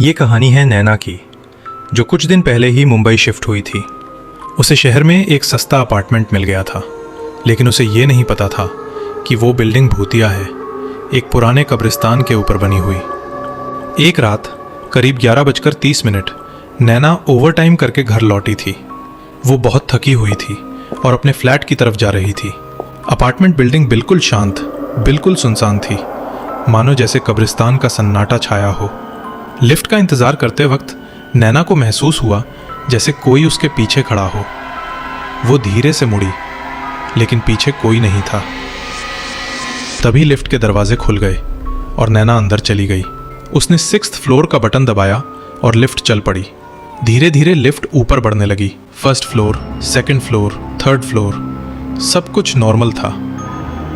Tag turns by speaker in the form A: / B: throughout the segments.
A: ये कहानी है नैना की, जो कुछ दिन पहले ही मुंबई शिफ्ट हुई थी। उसे शहर में एक सस्ता अपार्टमेंट मिल गया था, लेकिन उसे ये नहीं पता था कि वो बिल्डिंग भूतिया है, एक पुराने कब्रिस्तान के ऊपर बनी हुई। एक रात करीब 11:30 नैना ओवरटाइम करके घर लौटी थी। वो बहुत थकी हुई थी और अपने फ्लैट की तरफ जा रही थी। अपार्टमेंट बिल्डिंग बिल्कुल शांत, बिल्कुल सुनसान थी, मानो जैसे कब्रिस्तान का सन्नाटा छाया हो। लिफ्ट का इंतजार करते वक्त नैना को महसूस हुआ जैसे कोई उसके पीछे खड़ा हो। वो धीरे से मुड़ी, लेकिन पीछे कोई नहीं था। तभी लिफ्ट के दरवाजे खुल गए और नैना अंदर चली गई। उसने 6th फ्लोर का बटन दबाया और लिफ्ट चल पड़ी। धीरे धीरे लिफ्ट ऊपर बढ़ने लगी। 1st floor, 2nd floor, 3rd floor, सब कुछ नॉर्मल था।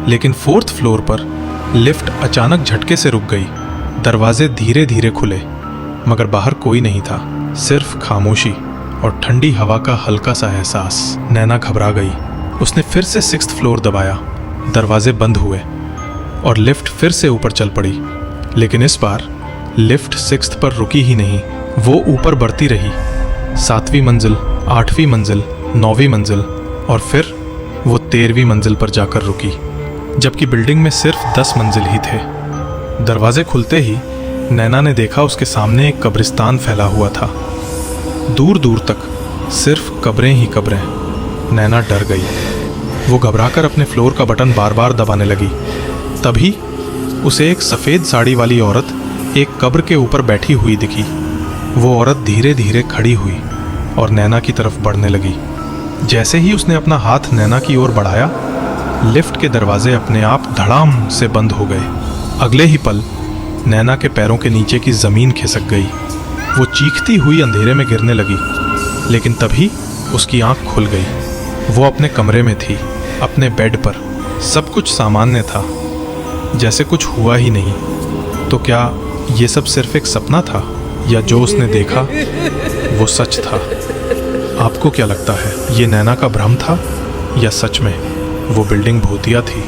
A: लेकिन 4th फ्लोर पर लिफ्ट अचानक झटके से रुक गई। दरवाजे धीरे धीरे खुले, मगर बाहर कोई नहीं था, सिर्फ खामोशी और ठंडी हवा का हल्का सा एहसास। नैना घबरा गई। उसने फिर से 6th फ्लोर दबाया। दरवाजे बंद हुए और लिफ्ट फिर से ऊपर चल पड़ी। लेकिन इस बार लिफ्ट 6th पर रुकी ही नहीं, वो ऊपर बढ़ती रही। 7वीं मंजिल, 8वीं मंजिल, 9वीं मंजिल और फिर वो 13वीं मंजिल पर जाकर रुकी, जबकि बिल्डिंग में सिर्फ 10 मंजिल ही थे। दरवाजे खुलते ही नैना ने देखा उसके सामने एक कब्रिस्तान फैला हुआ था। दूर दूर तक सिर्फ कब्रें ही कब्रें। नैना डर गई। वो घबराकर अपने फ्लोर का बटन बार बार दबाने लगी। तभी उसे एक सफ़ेद साड़ी वाली औरत एक कब्र के ऊपर बैठी हुई दिखी। वो औरत धीरे धीरे खड़ी हुई और नैना की तरफ बढ़ने लगी। जैसे ही उसने अपना हाथ नैना की ओर बढ़ाया, लिफ्ट के दरवाजे अपने आप धड़ाम से बंद हो गए। अगले ही पल नैना के पैरों के नीचे की ज़मीन खिसक गई। वो चीखती हुई अंधेरे में गिरने लगी, लेकिन तभी उसकी आंख खुल गई। वो अपने कमरे में थी, अपने बेड पर। सब कुछ सामान्य था, जैसे कुछ हुआ ही नहीं। तो क्या ये सब सिर्फ एक सपना था, या जो उसने देखा वो सच था? आपको क्या लगता है, ये नैना का भ्रम था या सच में वो बिल्डिंग भूतिया थी?